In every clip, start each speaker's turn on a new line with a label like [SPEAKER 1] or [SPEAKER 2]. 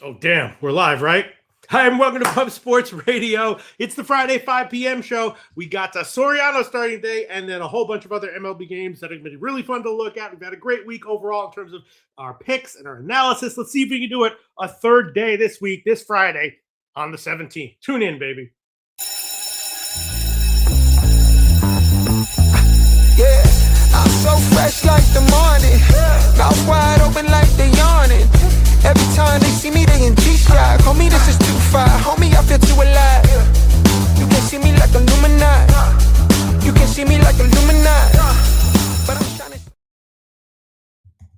[SPEAKER 1] Oh, damn. We're live, right? Hi, and welcome to Pub Sports Radio. It's the Friday 5 p.m. show. We got Soriano starting today and then a whole bunch of other MLB games that are going to be really fun to look at. We've had a great week overall in terms of our picks and our analysis. Let's see if we can do it a third day this week, this Friday on the 17th. Tune in, baby.
[SPEAKER 2] Yeah, I'm so fresh like the morning. Mouth wide open like they yawning. Every time they see me, they in G-Strike. Homie, this is too far. Homie, I feel too alive. You can see me like Illuminati. You can see me like Illuminati. But I'm trying to...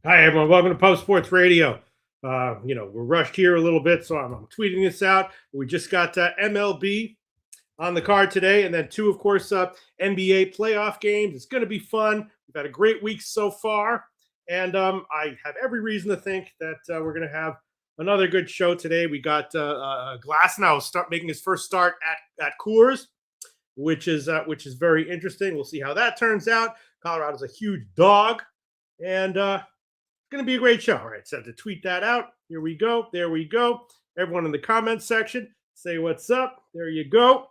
[SPEAKER 1] Hi, everyone. Welcome to Pub Sports Radio. We're rushed here a little bit, so I'm tweeting this out. We just got MLB on the card today, and then two, of course, NBA playoff games. It's going to be fun. We've had a great week so far. And I have every reason to think that we're going to have another good show today. We got Glasnow making his first start at Coors, which is very interesting. We'll see how that turns out. Colorado's a huge dog, and it's going to be a great show. All right, so to tweet that out. Here we go. There we go. Everyone in the comments section, say what's up. There you go.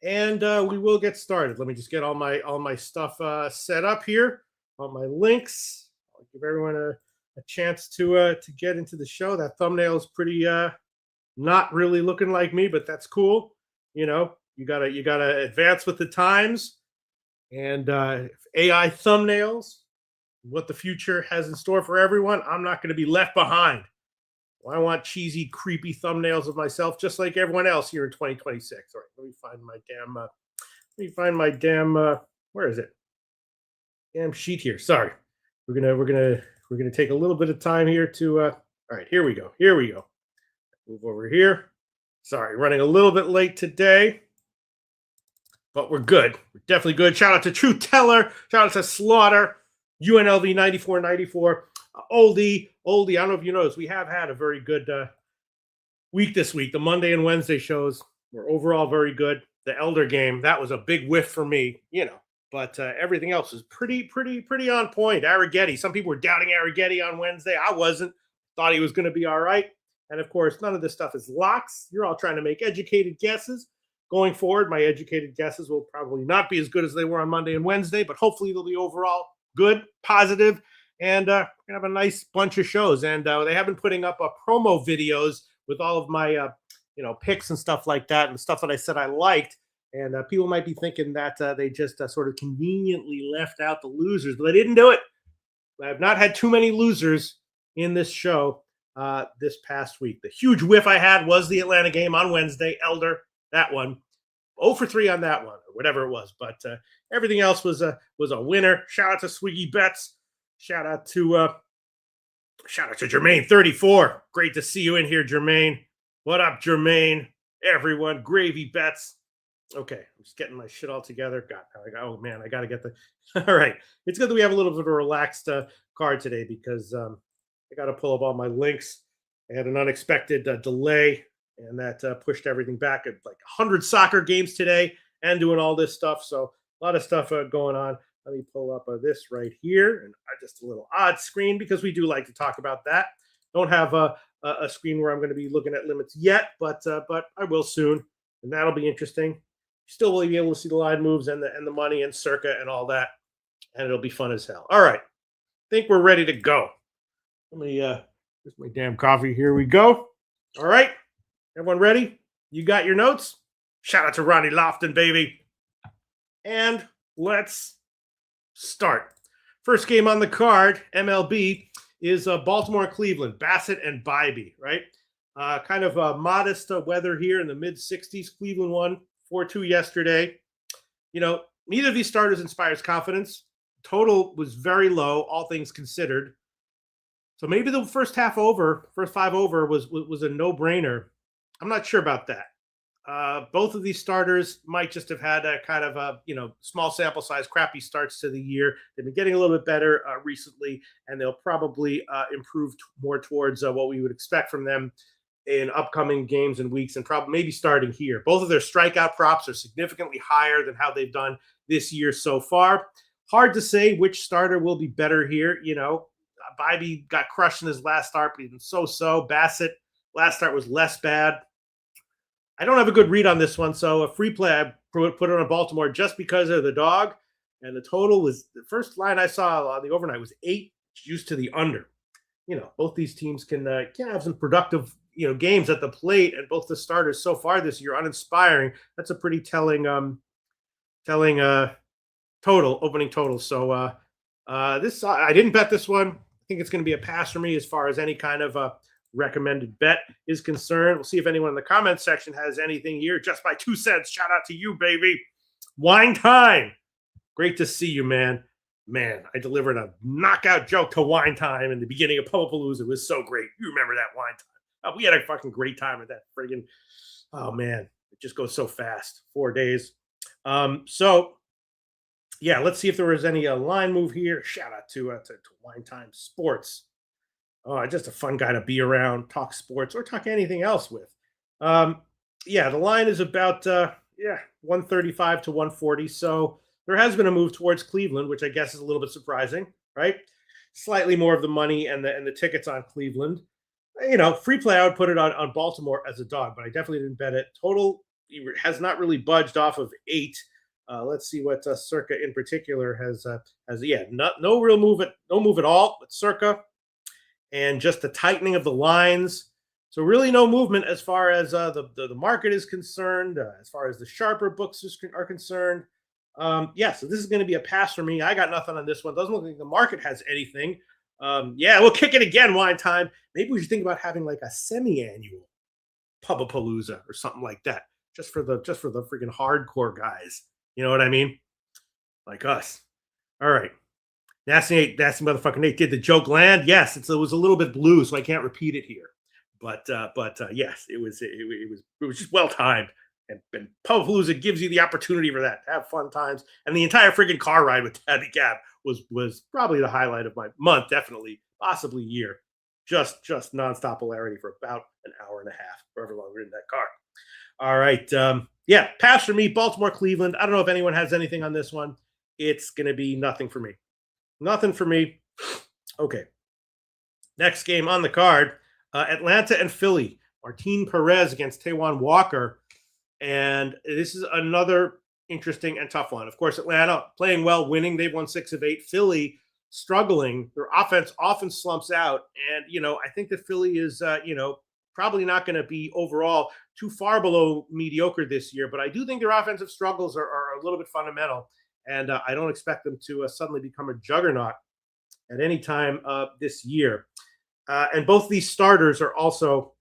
[SPEAKER 1] And we will get started. Let me just get all my stuff set up here. All my links. I'll give everyone a chance to get into the show. That thumbnail is pretty not really looking like me, but that's cool. You know, you gotta advance with the times, and AI thumbnails, what the future has in store for everyone. I'm not going to be left behind. Well, I want cheesy, creepy thumbnails of myself, just like everyone else here in 2026. All right, let me find my damn. Where is it? Damn sheet here. Sorry, we're gonna take a little bit of time here to. All right, here we go. Move over here. Sorry, running a little bit late today, but we're good. We're definitely good. Shout out to True Teller. Shout out to Slaughter. UNLV 9494. Oldie. I don't know if you noticed, we have had a very good week this week. The Monday and Wednesday shows were overall very good. The Elder game, that was a big whiff for me. But everything else is pretty on point. Arrighetti. Some people were doubting Arrighetti on Wednesday. I wasn't. Thought he was going to be all right. And, of course, none of this stuff is locks. You're all trying to make educated guesses. Going forward, my educated guesses will probably not be as good as they were on Monday and Wednesday, but hopefully they'll be overall good, positive, and we're going to have a nice bunch of shows. And they have been putting up promo videos with all of my, picks and stuff like that and stuff that I said I liked. And people might be thinking that they just sort of conveniently left out the losers, but they didn't do it. I have not had too many losers in this show this past week. The huge whiff I had was the Atlanta game on Wednesday, Elder, that one. 0 for 3 on that one, or whatever it was. But everything else was a winner. Shout out to Swiggy Bets. Shout out to Jermaine 34. Great to see you in here, Jermaine. What up, Jermaine? Everyone, Gravy Bets. Okay, I'm just getting my shit all together. I got to get the. All right, it's good that we have a little bit of a relaxed card today because I got to pull up all my links. I had an unexpected delay, and that pushed everything back at like 100 soccer games today and doing all this stuff. So a lot of stuff going on. Let me pull up this right here, and just a little odd screen because we do like to talk about that. Don't have a screen where I'm going to be looking at limits yet, but I will soon, and that'll be interesting. Still will be able to see the line moves and the money and circa and all that, and it'll be fun as hell. All right, think we're ready to go. Let me here's my damn coffee. Here we go. All right, everyone ready? You got your notes? Shout out to Ronnie Lofton, baby. And let's start. First game on the card, MLB, is Baltimore, Cleveland, Bassett and Bybee, right? Kind of modest weather here in the mid-60s. Cleveland won 4-2 yesterday. Neither of these starters inspires confidence. Total was very low, all things considered. So maybe the first 5 over was a no-brainer. I'm not sure about that. Both of these starters might just have had a kind of a small sample size, crappy starts to the year. They've been getting a little bit better recently, and they'll probably improve more towards what we would expect from them in upcoming games and weeks, and probably maybe starting here. Both of their strikeout props are significantly higher than how they've done this year so far. Hard to say which starter will be better here. Bybee got crushed in his last start, but he's been so. Bassett, last start was less bad. I don't have a good read on this one, so a free play, I put it on Baltimore just because of the dog. And the total was, the first line I saw on the overnight was 8, juice to the under. Both these teams can have some productive, games at the plate, and both the starters so far this year uninspiring. That's a pretty telling opening total. So this I didn't bet this one. I think it's going to be a pass for me as far as any kind of recommended bet is concerned. We'll see if anyone in the comments section has anything here. Just by 2 cents. Shout out to you, baby. Wine time. Great to see you, man. Man, I delivered a knockout joke to Wine Time in the beginning of Pummapalooza. It was so great. You remember that Wine Time? We had a fucking great time at that friggin'. Oh man, it just goes so fast. 4 days. So yeah, let's see if there was any line move here. Shout out to Wine Time Sports. Oh, just a fun guy to be around, talk sports or talk anything else with. Yeah, the line is about 135 to 140. So there has been a move towards Cleveland, which I guess is a little bit surprising, right? Slightly more of the money and the tickets on Cleveland. Free play, I would put it on Baltimore as a dog, but I definitely didn't bet it. Total has not really budged off of 8. Let's see what Circa in particular has. No real move no move at all. But Circa, and just the tightening of the lines. So really no movement as far as the market is concerned, as far as the sharper books are concerned. So this is going to be a pass for me. I got nothing on this one. Doesn't look like the market has anything. We'll kick it again, Wine Time. Maybe we should think about having like a semi-annual Pummapalooza or something like that, just for the freaking hardcore guys. You know what I mean? Like us. All right. Nasty motherfucking Nate. Did the joke land? Yes, it was a little bit blue, so I can't repeat it here. But yes, it was just well timed. And Pummapalooza gives you the opportunity for that, to have fun times. And the entire freaking car ride with Tabby Cab was probably the highlight of my month, definitely, possibly year. Just nonstop hilarity for about an hour and a half, however long we're in that car. All right. Pass for me, Baltimore, Cleveland. I don't know if anyone has anything on this one. It's going to be nothing for me. Nothing for me. Okay. Next game on the card, Atlanta and Philly. Martin Perez against Taijuan Walker. And this is another interesting and tough one. Of course, Atlanta playing well, winning. They've won 6 of 8. Philly struggling. Their offense often slumps out. And, I think that Philly is, probably not going to be overall too far below mediocre this year. But I do think their offensive struggles are a little bit fundamental. And I don't expect them to suddenly become a juggernaut at any time this year. And both these starters are also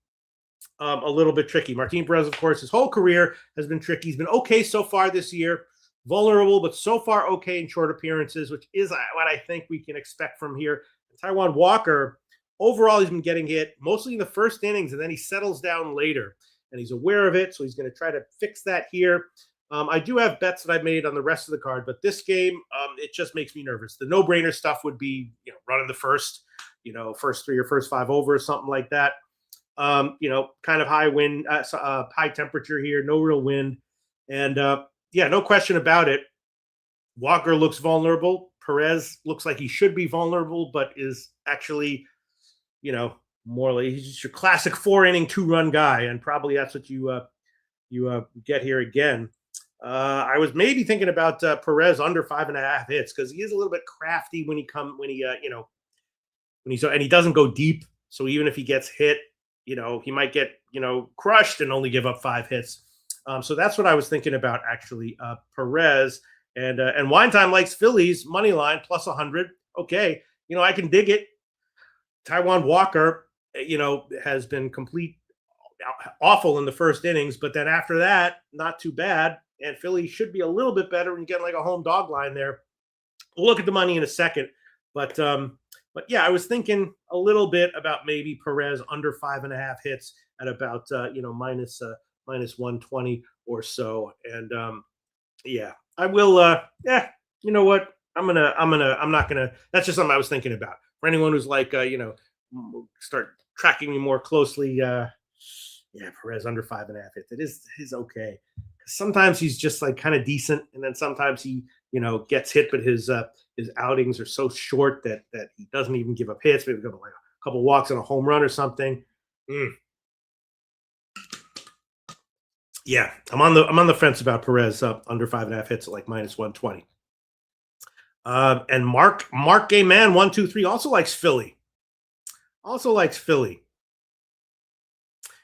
[SPEAKER 1] a little bit tricky. Martin Perez, of course, his whole career has been tricky. He's been okay so far this year, vulnerable, but so far okay in short appearances, which is what I think we can expect from here. Taijuan Walker, overall, he's been getting hit mostly in the first innings, and then he settles down later, and he's aware of it, so he's going to try to fix that here. I do have bets that I've made on the rest of the card, but this game, it just makes me nervous. The no-brainer stuff would be, running the first 3 or first 5 over or something like that. Kind of high wind, high temperature here, no real wind. And no question about it. Walker looks vulnerable. Perez looks like he should be vulnerable, but is actually, more like he's just your classic 4-inning 2-run guy. And probably that's what you get here again. I was maybe thinking about Perez under 5.5 hits because he is a little bit crafty when he doesn't go deep. So even if he gets hit, he might get, crushed and only give up 5 hits. So that's what I was thinking about, actually. Perez and Wine Time likes Phillies money line plus 100. Okay. I can dig it. Taijuan Walker, has been complete awful in the first innings, but then after that, not too bad. And Philly should be a little bit better when you get like a home dog line there. We'll look at the money in a second. But yeah, I was thinking a little bit about maybe Perez under 5.5 hits at about minus 120 or so. And I will. You know what? I'm not gonna. That's just something I was thinking about. For anyone who's like, start tracking me more closely. Perez under 5.5 hits. It is okay. Sometimes he's just like kind of decent, and then sometimes he gets hit, but his his outings are so short that he doesn't even give up hits. Maybe give up like a couple walks and a home run or something. Yeah, I'm on the fence about Perez under 5.5 hits at like -120. And Mark Gay Man 123 also likes Philly. Also likes Philly.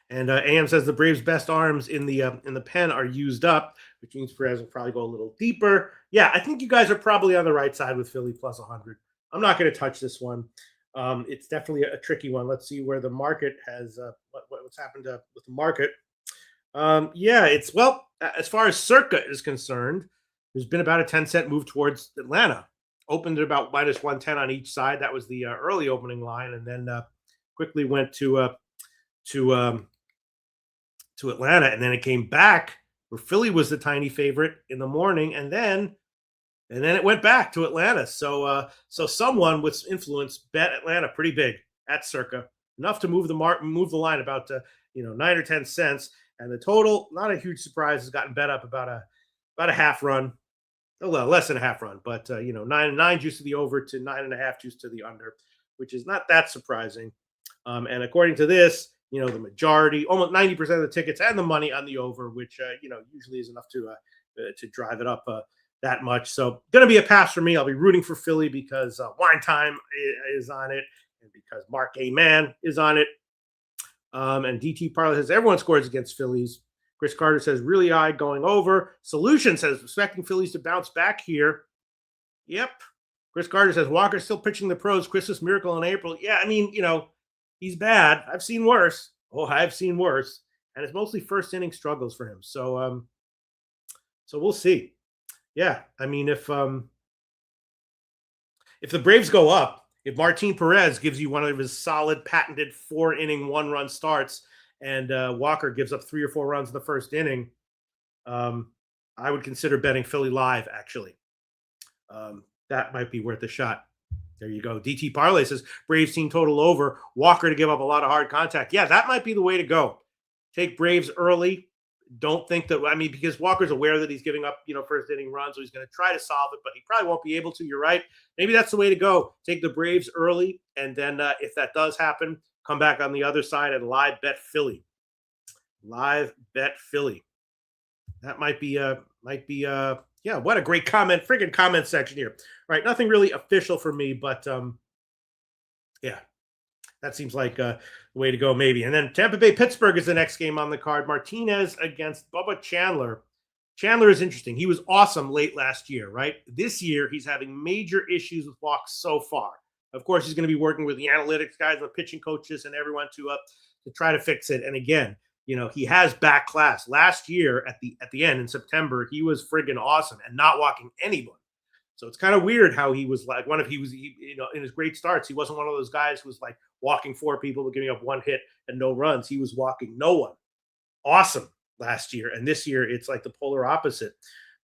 [SPEAKER 1] And AM says the Braves' best arms in the pen are used up, which means Perez will probably go a little deeper. Yeah, I think you guys are probably on the right side with Philly plus 100. I'm not going to touch this one. It's definitely a tricky one. Let's see where the market has what's happened with the market. Yeah, it's as far as Circa is concerned, there's been about a 10-cent move towards Atlanta. Opened at about -110 on each side. That was the early opening line, and then quickly went to Atlanta, and then it came back where Philly was the tiny favorite in the morning, and then it went back to Atlanta. So someone with influence bet Atlanta pretty big at Circa, enough to move the line about 9 or 10 cents, and the total, not a huge surprise, has gotten bet up about a half run. Well, less than a half run, but 9 juice to the over to 9.5 juice to the under, which is not that surprising. And according to this, the majority, almost 90% of the tickets and the money on the over, which usually is enough to drive it up that much. So going to be a pass for me. I'll be rooting for Philly because Wine Time is on it, and because Mark A. Man is on it. And DT Parlay says everyone scores against Phillies. Chris Carter says really high going over. Solution says expecting Phillies to bounce back here. Yep. Chris Carter says Walker still pitching the pros. Christmas miracle in April. Yeah, I mean, he's bad. I've seen worse. I've seen worse. And it's mostly first inning struggles for him. So we'll see. Yeah, I mean, if the Braves go up, if Martin Perez gives you one of his solid patented 4-inning 1-run starts, and Walker gives up 3 or 4 runs in the first inning, I would consider betting Philly live, actually. That might be worth a shot. There you go. DT Parlay says Braves team total over. Walker to give up a lot of hard contact. Yeah, that might be the way to go. Take Braves early. Don't think that, because Walker's aware that he's giving up, first inning runs, so he's going to try to solve it, but he probably won't be able to. You're right. Maybe that's the way to go. Take the Braves early, and then if that does happen, come back on the other side and live bet Philly. Live bet Philly. That might be yeah, what a great friggin' comment section here. All right, nothing really official for me, but yeah, that seems like the way to go maybe. And then Tampa Bay Pittsburgh is the next game on the card. Martinez against Bubba Chandler. Chandler is interesting. He was awesome late last year, right? This year, he's having major issues with walks so far. Of course, he's going to be working with the analytics guys, the pitching coaches, and everyone to try to fix it. And again, he has back class. Last year at the end in September, he was friggin' awesome and not walking anyone. So it's kind of weird how he was like in his great starts, he wasn't one of those guys who was like walking 4 people but giving up 1 hit and no runs. He was walking no one. Awesome last year. And this year, it's like the polar opposite.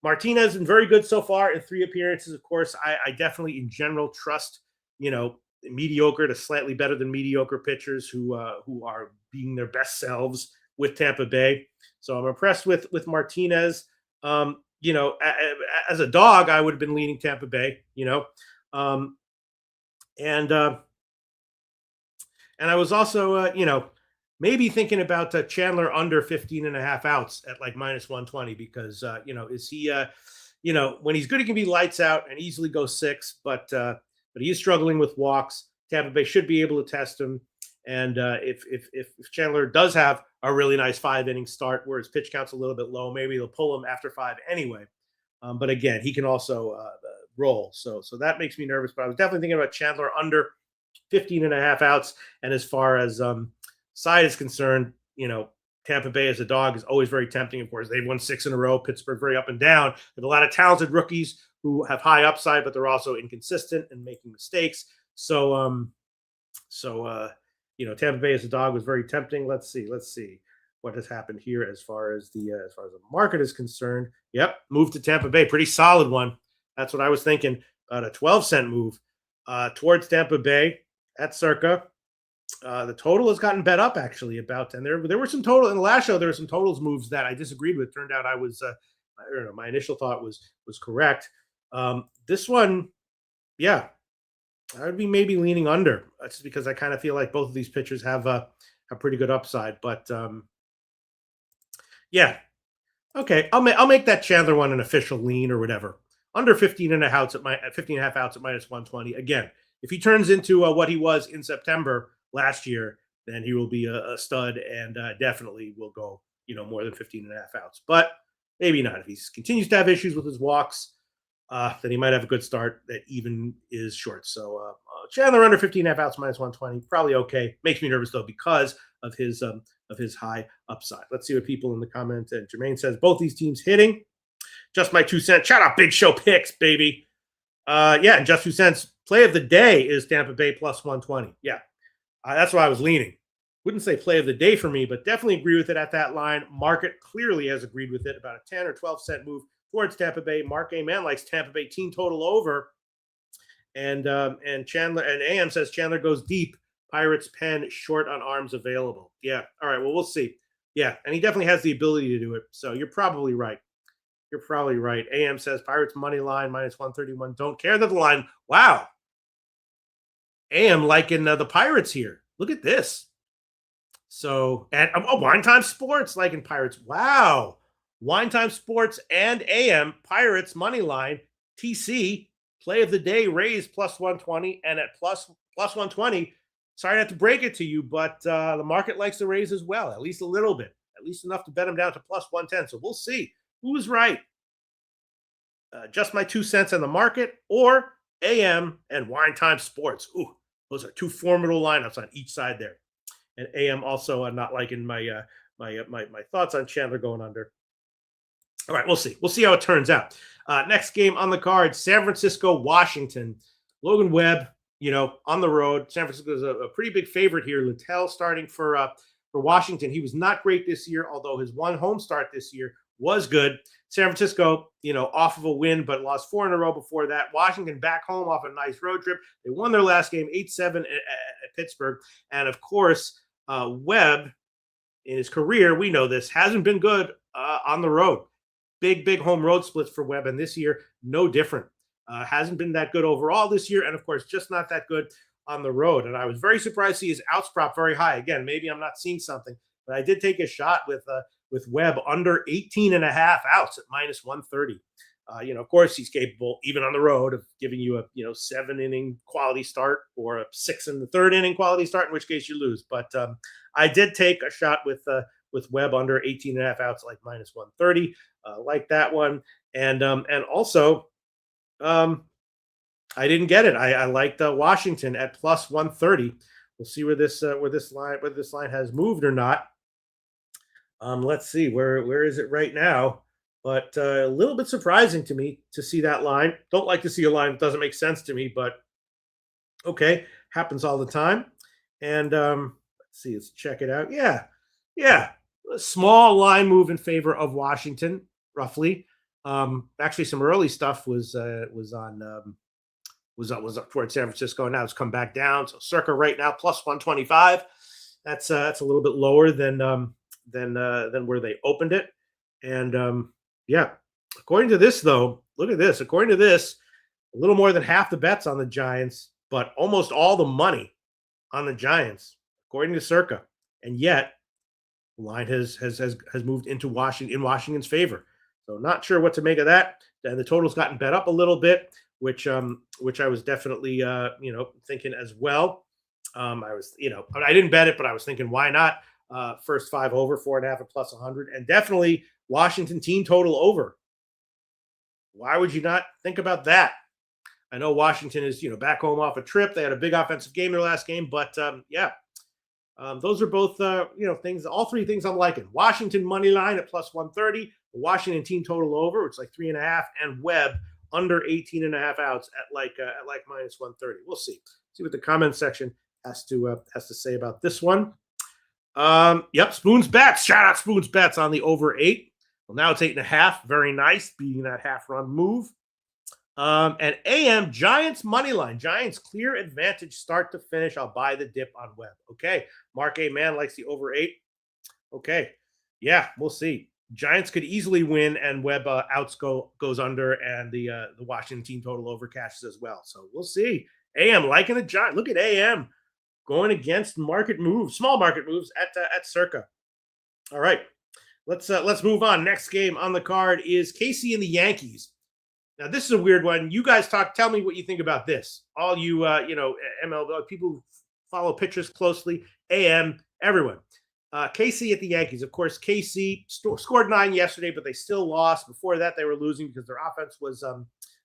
[SPEAKER 1] Martinez has been very good so far in 3 appearances. Of course, I definitely in general trust, mediocre to slightly better than mediocre pitchers who are being their best selves with Tampa Bay. So I'm impressed with Martinez. As a dog, I would have been leaning Tampa Bay, and I was also, maybe thinking about Chandler under 15.5 outs at like -120 because, is he, when he's good, he can be lights out and easily go 6, but he is struggling with walks. Tampa Bay should be able to test him. And if Chandler does have a really nice 5-inning start where his pitch count's a little bit low, maybe they'll pull him after 5 anyway. But again, he can also roll. So that makes me nervous. But I was definitely thinking about Chandler under 15.5 outs. And as far as side is concerned, Tampa Bay as a dog is always very tempting. Of course, they've won 6 in a row. Pittsburgh very up and down. They have a lot of talented rookies who have high upside, but they're also inconsistent and making mistakes. So Tampa Bay as a dog was very tempting. Let's see what has happened here as far as the market is concerned. Yep, move to Tampa Bay, pretty solid one. That's what I was thinking. A 12-cent move towards Tampa Bay at Circa. The total has gotten bet up actually about, and there were some total in the last show. There were some totals moves that I disagreed with. Turned out I was, my initial thought was correct. This one, Yeah, I would be maybe leaning under. That's because I kind of feel like both of these pitchers have a pretty good upside. But yeah, okay, I'll make that Chandler one an official lean or whatever. Under 15 and a half outs at 15 and a half outs at minus 120. Again, if he turns into what he was in September last year, then he will be a stud and definitely will go, more than 15 and a half outs. But maybe not. If he continues to have issues with his walks, then he might have a good start that even is short. So Chandler under 15 and a half outs minus 120, probably okay. Makes me nervous though because of his high upside. Let's see what people in the comments. And Jermaine says both these teams hitting. Just my 2 cents. Shout out Big Show Picks, baby. Yeah, and just 2 cents. Play of the day is Tampa Bay plus 120. Yeah, that's why I was leaning. Wouldn't say play of the day for me, but definitely agree with it at that line. Market clearly has agreed with it. About a 10 or 12 cent move towards Tampa Bay. Mark A. Man likes Tampa Bay team total over. And Chandler and AM says Chandler goes deep. Pirates pen short on arms available. Yeah. All right. Well, we'll see. Yeah. And he definitely has the ability to do it. So you're probably right. You're probably right. AM says Pirates money line minus 131. Don't care that the line. Wow. AM liking the Pirates here. Look at this. So, and Wine Time Sports liking Pirates. Wow. Wine Time Sports and AM Pirates money line TC play of the day Rays plus 120 and at plus 120. Sorry not to break it to you, but the market likes the Rays as well, at least a little bit, at least enough to bet them down to plus 110. So we'll see who's right. Just my 2 cents on the market or AM and Wine Time Sports. Ooh, those are two formidable lineups on each side there. And AM also not liking my thoughts on Chandler going under. All right, we'll see. We'll see how it turns out. Next game on the card, San Francisco, Washington. Logan Webb, on the road. San Francisco is a pretty big favorite here. Littell starting for Washington. He was not great this year, although his one home start this year was good. San Francisco, off of a win, but lost 4 in a row before that. Washington back home off a nice road trip. They won their last game 8-7 at Pittsburgh. And of course, Webb, in his career, we know this, hasn't been good on the road. Big home road splits for Webb, and this year, no different. Hasn't been that good overall this year, and of course, just not that good on the road. And I was very surprised to see his outs prop very high. Again, maybe I'm not seeing something, but I did take a shot with Webb under 18 and a half outs at minus 130. Of course, he's capable, even on the road, of giving you a 7-inning quality start or a 6 in the 3rd inning quality start, in which case you lose. But I did take a shot with Webb under 18 and a half outs, like minus 130, like that one. And also, I didn't get it. I liked Washington at plus 130. We'll see where this line has moved or not. Let's see where is it right now. But a little bit surprising to me to see that line. Don't like to see a line that doesn't make sense to me, but okay, happens all the time. And let's see, let's check it out. Yeah, a small line move in favor of Washington, roughly. Actually, some early stuff was up towards San Francisco, and now it's come back down. So circa right now plus 125. That's a little bit lower than where they opened it. And yeah, according to this though, look at this. According to this, a little more than half the bets on the Giants, but almost all the money on the Giants, according to Circa. And yet, the line has moved into Washington's favor. So not sure what to make of that. And the total's gotten bet up a little bit, which I was definitely thinking as well. I was I didn't bet it, but I was thinking why not? First 5 over 4.5 at plus 100, and definitely Washington team total over. Why would you not think about that? I know Washington is back home off a trip. They had a big offensive game their last game, but those are both things. All three things I'm liking. Washington money line at plus 130. The Washington team total over, it's like 3.5, and Webb under 18 and a half outs at like minus 130. We'll see what the comment section has to say about this one. Yep, Spoon's Bets. Shout out Spoon's Bets on the over 8. Well, now it's 8.5. Very nice, beating that half-run move. And AM Giants money line. Giants clear advantage start to finish. I'll buy the dip on Webb. Okay, Mark A. Man likes the over 8. Okay, yeah, we'll see. Giants could easily win, and Webb goes under, and the Washington team total overcashes as well. So we'll see. AM liking the Giants. Look at AM going against market moves, small market moves at Circa. All right, let's move on. Next game on the card is KC and the Yankees. Now this is a weird one. You guys tell me what you think about this. All you MLB people who follow pitchers closely, AM, everyone. KC at the Yankees. Of course, KC scored 9 yesterday, but they still lost. Before that, they were losing because their offense was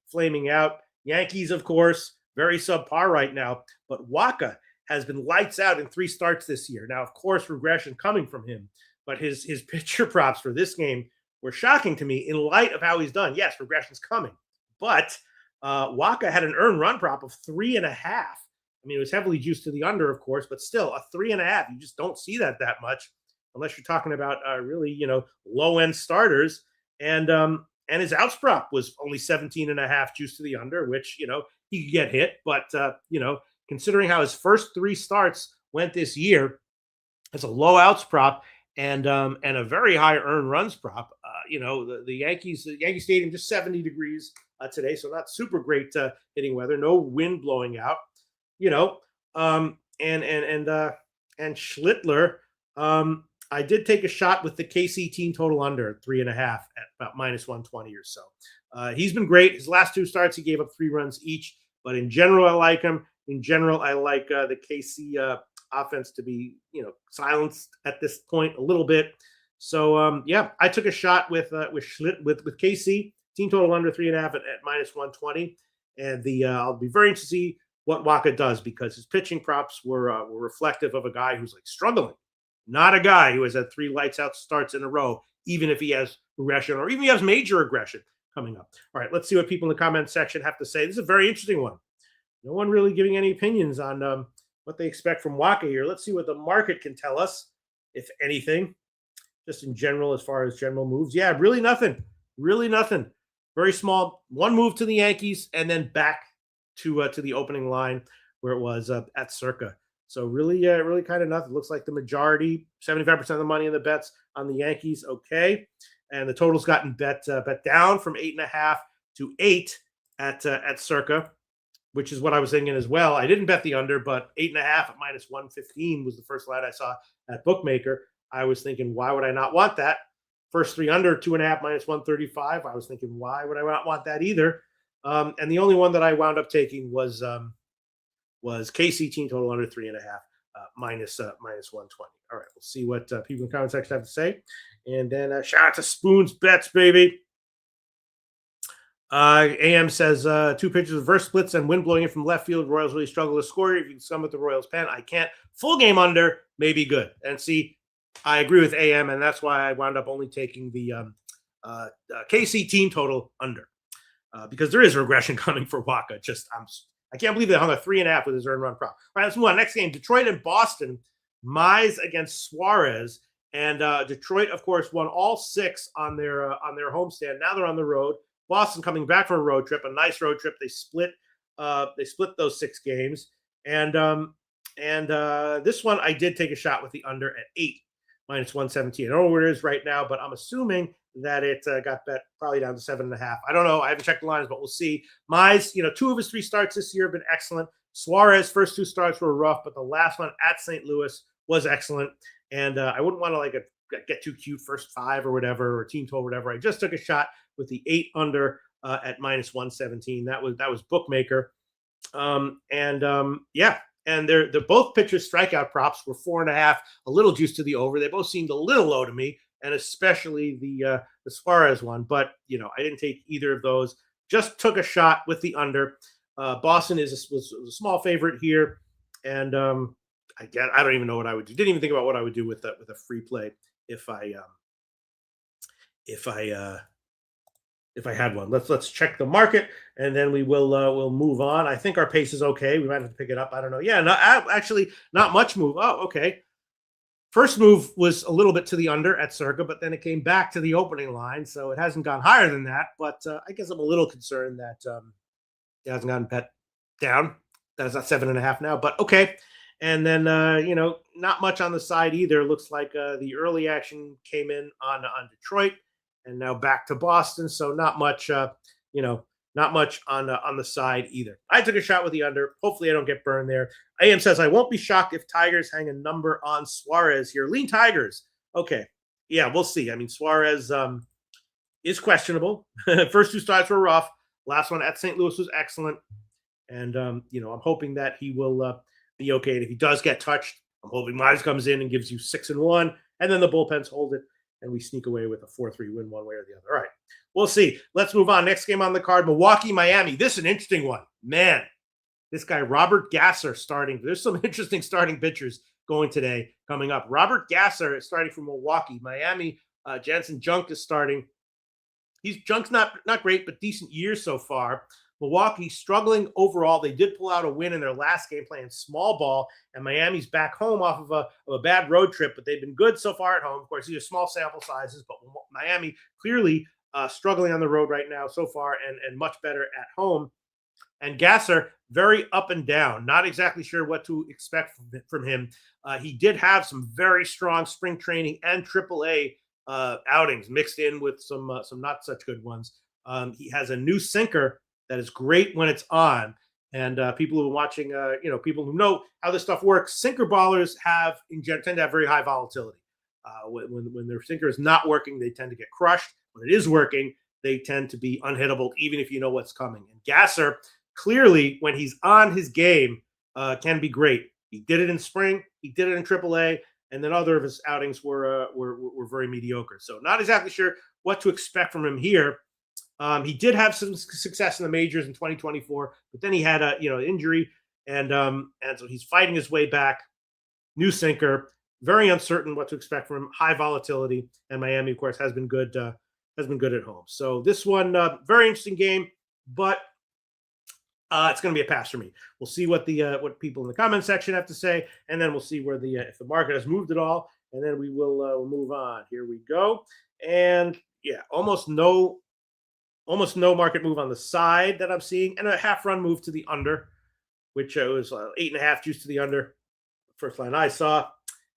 [SPEAKER 1] flaming out. Yankees, of course, very subpar right now. But Waka has been lights out in 3 starts this year. Now, of course, regression coming from him. But his pitcher props for this game were shocking to me in light of how he's done. Yes, regression's coming. But Waka had an earned run prop of 3.5. I mean, it was heavily juiced to the under, of course, but still a 3.5. You just don't see that much unless you're talking about really, low end starters. And his outs prop was only 17.5 juiced to the under, which, he could get hit. But, considering how his first 3 starts went this year, it's a low outs prop and a very high earned runs prop. The Yankee Stadium just 70 degrees today, so not super great hitting weather. No wind blowing out. And Schlittler, I did take a shot with the KC team total under 3.5 at about -120 or so. He's been great. His last 2 starts, he gave up 3 runs each, but in general, I like him. In general, I like the KC offense to be, silenced at this point a little bit. So, I took a shot with KC team total under 3.5 at -120, and I'll be very interested to see what Waka does because his pitching props were reflective of a guy who's like struggling, not a guy who has had 3 lights out starts in a row, even if he has regression or even he has major aggression coming up. All right, let's see what people in the comment section have to say. This is a very interesting one. No one really giving any opinions on what they expect from Waka here. Let's see what the market can tell us, if anything, just in general, as far as general moves. Yeah, really nothing. Really nothing. Very small. One move to the Yankees and then back to the opening line where it was at Circa. So really kind of nothing. Looks like the majority, 75% of the money in the bets on the Yankees. Okay. And the total's gotten bet down from 8.5 to 8 at Circa, which is what I was thinking as well. I didn't bet the under, but 8.5 at -115 was the first line I saw at Bookmaker. I was thinking, why would I not want that? First 3 under, 2.5 -135. I was thinking, why would I not want that either? And the only one that I wound up taking was KC team total under 3.5 -120. All right, we'll see what people in the comment section have to say. And then shout out to Spoons Bets, baby. AM says 2 pitches, reverse splits, and wind blowing in from left field. Royals really struggle to score. If you can sum with the Royals pen, I can't. Full game under may be good. And see, I agree with AM, and that's why I wound up only taking the KC team total under. Because there is regression coming for Waka. I can't believe they hung a 3.5 with his earned run prop. All right, let's move on. Next game, Detroit and Boston. Mize against Suarez. And Detroit, of course, won all 6 on their homestand. Now they're on the road. Boston coming back from a road trip, a nice road trip. They split those 6 games. And this one, I did take a shot with the under at 8 -117. I don't know where it is right now, but I'm assuming that it got bet probably down to 7.5. I don't know. I haven't checked the lines, but we'll see. Mize, 2 of his 3 starts this year have been excellent. Suarez, first 2 starts were rough, but the last one at St. Louis was excellent. And I wouldn't want to get too cute first 5 or whatever, or team total, whatever. I just took a shot with the 8 under at -117. That was Bookmaker. And they're both pitchers' strikeout props were 4.5, a little juice to the over. They both seemed a little low to me, and especially the Suarez one. But I didn't take either of those. Just took a shot with the under. Boston was a small favorite here, and I don't even know what I would do. Didn't even think about what I would do with a free play if I had one. Let's check the market, and then we'll move on. I think our pace is okay. We might have to pick it up. I don't know. Yeah, actually not much move. Oh, okay. First move was a little bit to the under at Circa, but then it came back to the opening line, so it hasn't gone higher than that. But I guess I'm a little concerned that it hasn't gotten bet down. That's not 7.5 now, but okay. And then, not much on the side either. Looks like the early action came in on Detroit and now back to Boston. So not much, not much on the side either. I took a shot with the under. Hopefully, I don't get burned there. AM says, I won't be shocked if Tigers hang a number on Suarez here. Lean Tigers. Okay. Yeah, we'll see. I mean, Suarez is questionable. First two starts were rough. Last one at St. Louis was excellent. And, I'm hoping that he will be okay. And if he does get touched, I'm hoping Mize comes in and gives you 6-1. And then the bullpens hold it. And we sneak away with a 4-3 win one way or the other. All right. We'll see. Let's move on. Next game on the card, Milwaukee, Miami. This is an interesting one. Man, this guy, Robert Gasser, starting. There's some interesting starting pitchers going today coming up. Robert Gasser is starting from Milwaukee. Miami, Jansen Junk is starting. Junk's not great, but decent years so far. Milwaukee struggling overall. They did pull out a win in their last game playing small ball, and Miami's back home off of a bad road trip, but they've been good so far at home. Of course, these are small sample sizes, but Miami clearly struggling on the road right now so far and much better at home. And Gasser, very up and down. Not exactly sure what to expect from him. He did have some very strong spring training and AAA outings mixed in with some not such good ones. He has a new sinker that is great when it's on. And people who are watching, people who know how this stuff works, sinker ballers tend to have very high volatility. When their sinker is not working, they tend to get crushed. When it is working, they tend to be unhittable, even if you know what's coming. And Gasser, clearly, when he's on his game, can be great. He did it in spring. He did it in AAA. And then other of his outings were very mediocre. So not exactly sure what to expect from him here. He did have some success in the majors in 2024, but then he had a injury, and so he's fighting his way back. New sinker, very uncertain what to expect from him. High volatility, and Miami, of course, has been good at home. So this one, very interesting game, but it's going to be a pass for me. We'll see what people in the comment section have to say, and then we'll see where if the market has moved at all, and then we will we'll move on. Here we go, and yeah, almost no market move on the side that I'm seeing, and a half-run move to the under, which was 8.5 juice to the under. First line I saw,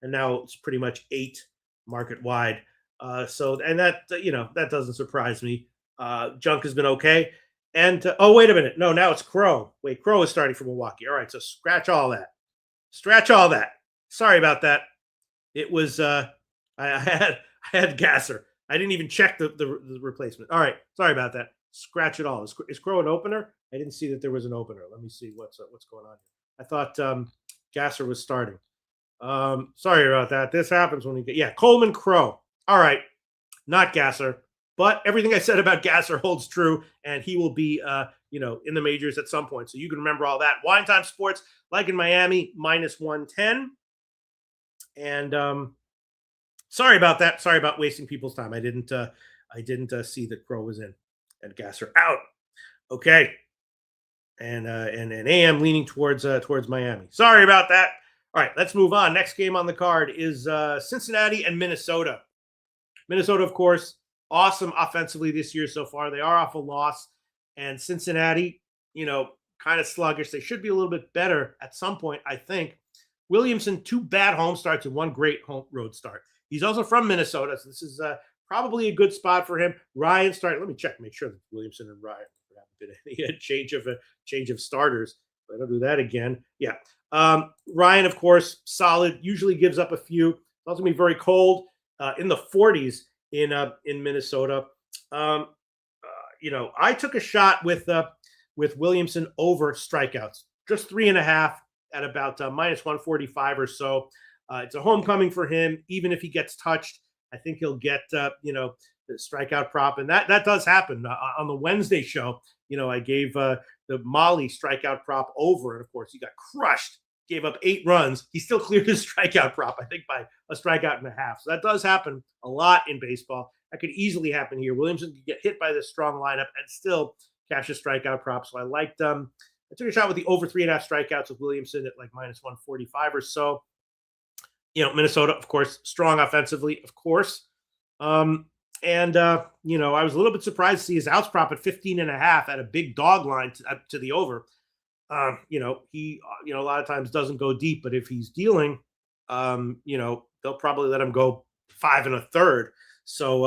[SPEAKER 1] and now it's pretty much 8 market wide. And that doesn't surprise me. Junk has been okay. And wait a minute. No, now it's Crow. Wait, Crow is starting for Milwaukee. All right, so scratch all that. Sorry about that. It was I had Gasser. I didn't even check the replacement. All right, sorry about that. Scratch it all. Is Crow an opener? I didn't see that there was an opener. Let me see what's going on here. I thought Gasser was starting. Sorry about that. This happens when we get Coleman Crow. All right, not Gasser. But everything I said about Gasser holds true, and he will be, in the majors at some point. So you can remember all that. Wine Time Sports, like in Miami, -110. And sorry about that. Sorry about wasting people's time. I didn't see that Crow was in and Gasser out. Okay. And AM leaning towards Miami. Sorry about that. All right, let's move on. Next game on the card is Cincinnati and Minnesota. Minnesota, of course, awesome offensively this year so far. They are off a loss. And Cincinnati, kind of sluggish. They should be a little bit better at some point, I think. Williamson, 2 bad home starts and 1 great home road start. He's also from Minnesota, so this is probably a good spot for him. Ryan started. Let me check, make sure that Williamson and Ryan haven't been any change of starters. I don't do that again. Yeah. Ryan, of course, solid. Usually gives up a few. It's also going to be very cold in the 40s in Minnesota. I took a shot with Williamson over strikeouts, just 3.5 at about -145 or so. It's a homecoming for him. Even if he gets touched, I think he'll get the strikeout prop, and that does happen on the Wednesday show. I gave the Molly strikeout prop over, and of course he got crushed. Gave up 8 runs. He still cleared his strikeout prop, I think, by a strikeout and a half. So that does happen a lot in baseball. That could easily happen here. Williamson could get hit by this strong lineup and still cash a strikeout prop. So I liked I took a shot with the over 3.5 strikeouts with Williamson at like -145 or so. Minnesota, of course, strong offensively, of course. I was a little bit surprised to see his outs prop at 15.5 at a big dog line to the over. He, a lot of times doesn't go deep, but if he's dealing, they'll probably let him go 5 1/3. So,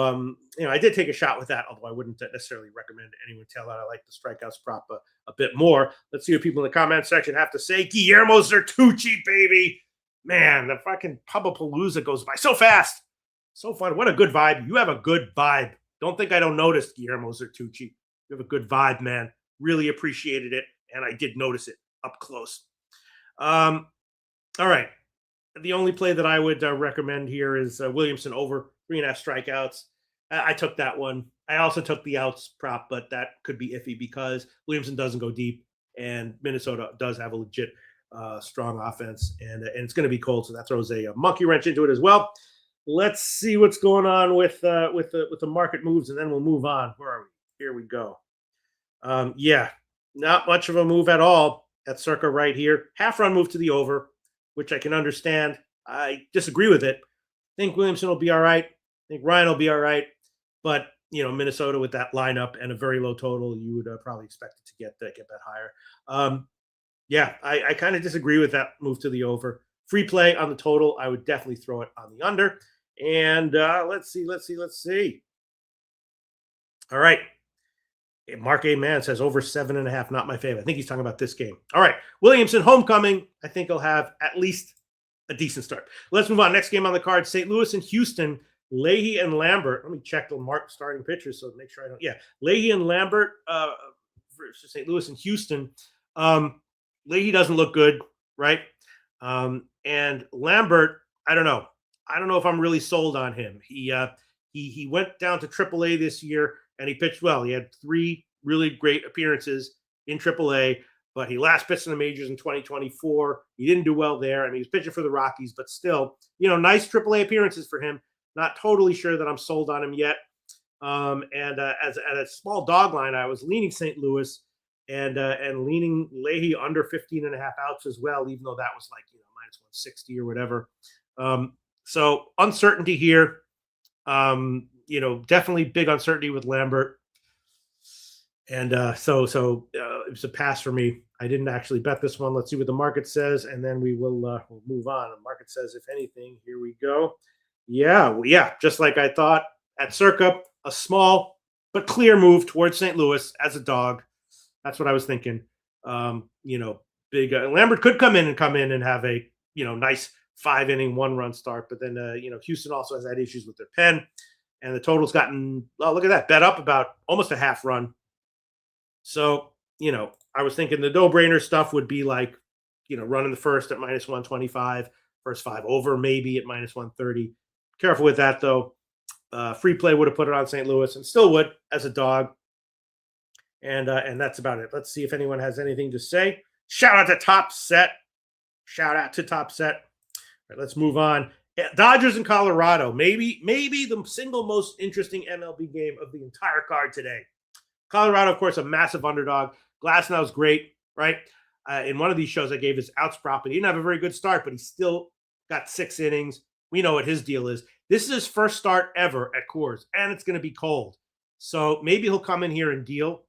[SPEAKER 1] I did take a shot with that, although I wouldn't necessarily recommend anyone tell that I like the strikeouts prop a bit more. Let's see what people in the comment section have to say. Guillermo Zertucci, baby. Man, the fucking Pubapalooza goes by so fast. So fun. What a good vibe. You have a good vibe. Don't think I don't notice, Guillermo Zertucci. You have a good vibe, man. Really appreciated it. And I did notice it up close. All right. The only play that I would recommend here is Williamson over 3.5 strikeouts. I took that one. I also took the outs prop, but that could be iffy because Williamson doesn't go deep, and Minnesota does have a legit strong offense, and it's going to be cold, so that throws a monkey wrench into it as well. Let's see what's going on with the market moves, and then we'll move on. Where are we? Here we go. Not much of a move at all at circa right here. Half run move to the over, which I can understand. I disagree with it. I think Williamson will be all right. I think Ryan will be all right. But, Minnesota with that lineup and a very low total, you would probably expect it to get that higher. I kind of disagree with that move to the over. Free play on the total, I would definitely throw it on the under. And let's see. All right. Mark A. Mann says over 7.5, not my favorite. I think he's talking about this game. All right. Williamson, homecoming. I think he'll have at least a decent start. Let's move on. Next game on the card, St. Louis and Houston. Leahy and Lambert. Let me check the Mark starting pitchers so make sure I don't. Yeah. Leahy and Lambert versus St. Louis and Houston. Leahy doesn't look good, right? And Lambert, I don't know. I don't know if I'm really sold on him. He went down to AAA this year and he pitched well. He had 3 really great appearances in AAA, but he last pitched in the majors in 2024. He didn't do well there. I mean, he's pitching for the Rockies, but still, nice AAA appearances for him. Not totally sure that I'm sold on him yet. As at a small dog line, I was leaning St. Louis and leaning Leahy under 15.5 outs as well, even though that was like, minus 160 or whatever. So uncertainty here. Definitely big uncertainty with Lambert. And so it was a pass for me. I didn't actually bet this one. Let's see what the market says, and then we'll move on. The market says, if anything, here we go. Yeah, just like I thought at circa, a small but clear move towards St. Louis as a dog. That's what I was thinking. Big Lambert could come in and have a nice 5-inning 1-run start, but then Houston also has had issues with their pen, and the total's gotten look at that, bet up about almost a half run. So I was thinking the no-brainer stuff would be like running the first at minus 125, first 5 over maybe at minus 130. Careful with that, though. Free play would have put it on St. Louis and still would as a dog. And that's about it. Let's see if anyone has anything to say. Shout out to Top Set. All right, let's move on. Dodgers in Colorado. Maybe the single most interesting MLB game of the entire card today. Colorado, of course, a massive underdog. Glasnow's great, right? In one of these shows, I gave his outs prop, and he didn't have a very good start, but he still got 6 innings. We know what his deal is. This is his first start ever at Coors, and it's going to be cold. So maybe he'll come in here and deal,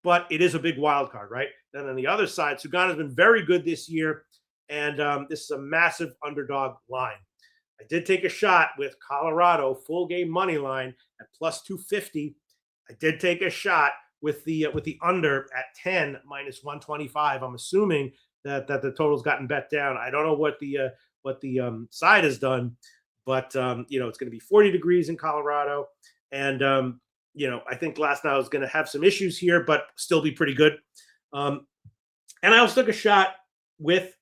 [SPEAKER 1] but it is a big wild card, right? Then on the other side, Sugano's been very good this year, and this is a massive underdog line. I did take a shot with Colorado full game money line at plus 250. I did take a shot with the under at 10 minus 125. I'm assuming that the total's gotten bet down. I don't know what the side has done, but it's going to be 40 degrees in Colorado, and I think Glasnow is going to have some issues here, but still be pretty good. And I also took a shot with.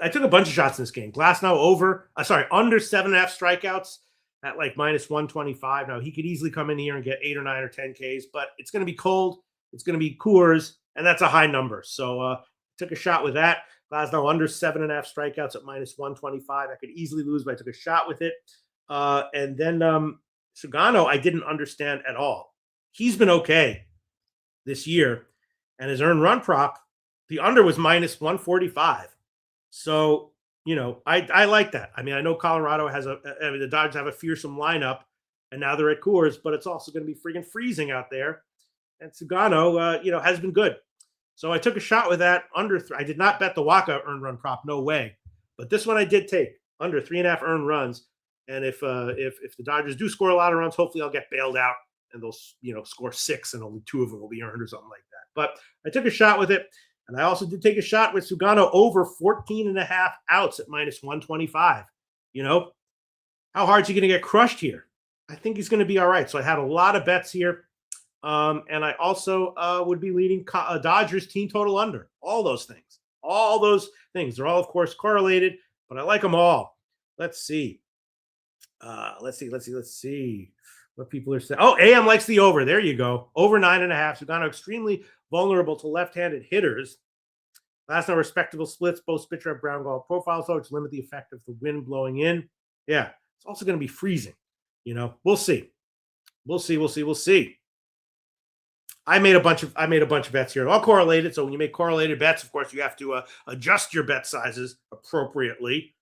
[SPEAKER 1] I took a bunch of shots in this game. Glasnow under 7.5 strikeouts at like minus 125. Now he could easily come in here and get 8 or 9 or 10 Ks, but it's going to be cold. It's going to be Coors, and that's a high number. So took a shot with that. Glasnow under 7.5 strikeouts at minus 125. I could easily lose, but I took a shot with it. And then Sugano, I didn't understand at all. He's been okay this year, and his earned run prop, the under was minus 145. So, I like that. I mean, I know Colorado the Dodgers have a fearsome lineup, and now they're at Coors, but it's also going to be freaking freezing out there. And Sugano, has been good. So I took a shot with that under. I did not bet the Waka earned run prop, no way. But this one I did take under 3.5 earned runs. And if the Dodgers do score a lot of runs, hopefully I'll get bailed out and they'll score 6 and only 2 of them will be earned or something like that. But I took a shot with it. And I also did take a shot with Sugano over 14.5 outs at -125. How hard is he going to get crushed here? I think he's going to be all right. So I had a lot of bets here. And I also would be leading Dodgers team total under. All those things. They're all, of course, correlated, but I like them all. Let's see. Let's see what people are saying. Oh, AM likes the over. There you go. Over 9.5. Sugano extremely vulnerable to left-handed hitters. Last night, respectable splits. Both pitchers have ground ball profiles, though, which limit the effect of the wind blowing in. Yeah, it's also going to be freezing. We'll see. I made a bunch of bets here, all correlated. So when you make correlated bets, of course, you have to adjust your bet sizes appropriately.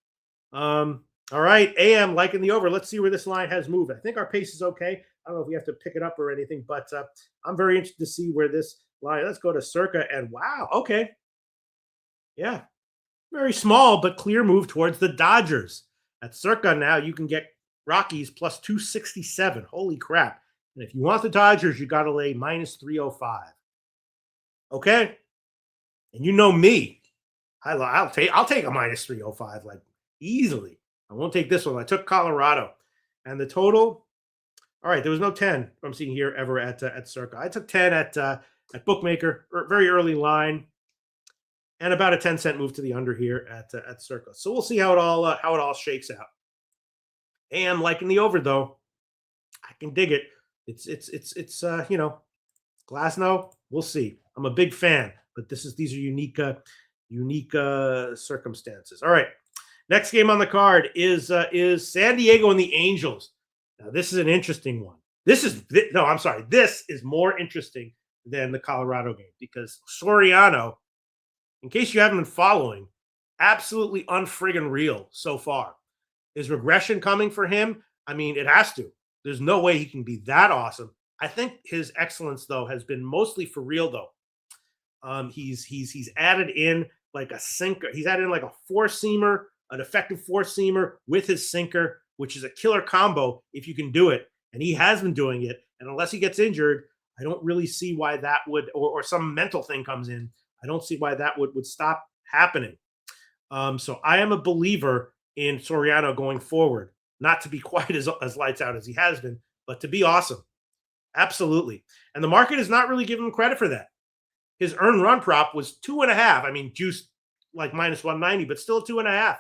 [SPEAKER 1] All right, AM liking the over. Let's see where this line has moved. I think our pace is okay. I don't know if we have to pick it up or anything, but I'm very interested to see where this line. Let's go to Circa, and wow, okay, yeah, very small but clear move towards the Dodgers. At Circa now, you can get Rockies plus 267. Holy crap! And if you want the Dodgers, you got to lay -305. Okay, and you know me, I'll take a -305 like easily. I won't take this one. I took Colorado, and the total. All right, there was no 10 I'm seeing here ever at Circa. I took 10 at Bookmaker, very early line, and about a 10-cent move to the under here at Circa. So we'll see how it all shakes out. AM liking the over though. I can dig it. It's Glasnow. We'll see. I'm a big fan, but these are unique circumstances. All right. Next game on the card is San Diego and the Angels. Now, this is an interesting one. This is more interesting than the Colorado game because Soriano, in case you haven't been following, absolutely unfriggin' real so far. Is regression coming for him? I mean, it has to. There's no way he can be that awesome. I think his excellence, though, has been mostly for real, though. He's added in like a sinker. He's added in like a four-seamer, an effective four-seamer with his sinker, which is a killer combo if you can do it. And he has been doing it. And unless he gets injured, I don't really see why that would, or some mental thing comes in. I don't see why that would stop happening. So I am a believer in Soriano going forward. Not to be quite as lights out as he has been, but to be awesome. Absolutely. And the market is not really giving him credit for that. His earned run prop was 2.5. I mean, juiced like -190, but still 2.5.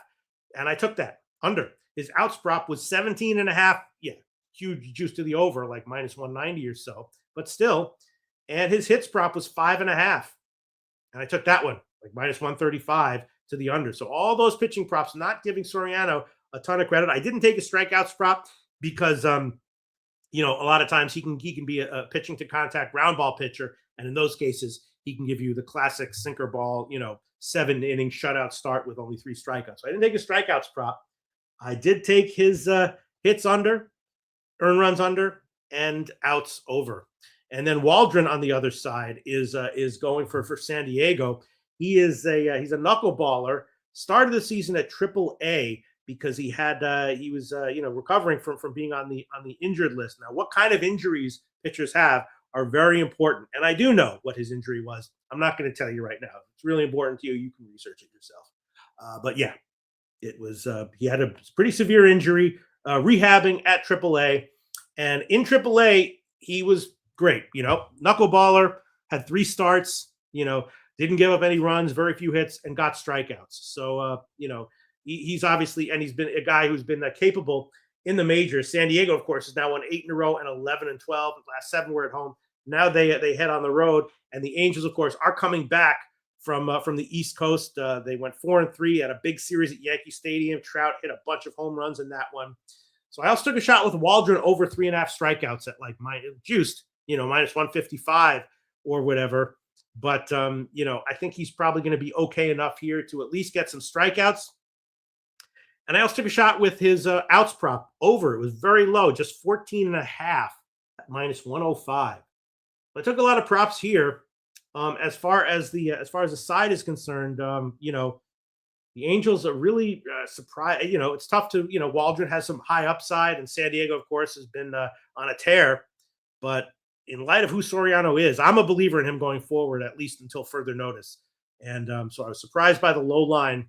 [SPEAKER 1] And I took that under. His outs prop was 17.5. Yeah, huge juice to the over, like -190 or so, but still. And his hits prop was 5.5. And I took that one, like -135 to the under. So all those pitching props not giving Soriano a ton of credit. I didn't take a strikeouts prop because, a lot of times he can be a pitching to contact ground ball pitcher. And in those cases, he can give you the classic sinker ball, 7-inning shutout start with only 3 strikeouts. So I didn't take a strikeouts prop. I did take his hits under, earned runs under, and outs over. And then Waldron on the other side is going for San Diego. He's a knuckleballer. Started the season at AAA because he was recovering from being on the injured list. Now, what kind of injuries pitchers have are very important, and I do know what his injury was. I'm not going to tell you right now. It's really important to you. You can research it yourself. But yeah, it was. He had a pretty severe injury, rehabbing at AAA, and in AAA he was great. Knuckleballer, had 3 starts. Didn't give up any runs, very few hits, and got strikeouts. So he's obviously, and he's been a guy who's been capable in the majors. San Diego, of course, has now won 8 in a row and 11 and 12. The last 7 were at home. Now they head on the road, and the Angels, of course, are coming back from the East Coast. They went 4-3 at a big series at Yankee Stadium. Trout hit a bunch of home runs in that one. So I also took a shot with Waldron over 3.5 strikeouts at like juiced, -155 or whatever. But I think he's probably going to be okay enough here to at least get some strikeouts. And I also took a shot with his outs prop over. It was very low, just 14.5 at -105. I took a lot of props here. As far as the side is concerned, the Angels are really surprised. It's tough to Waldron has some high upside, and San Diego, of course, has been on a tear. But in light of who Soriano is, I'm a believer in him going forward, at least until further notice. And so I was surprised by the low line.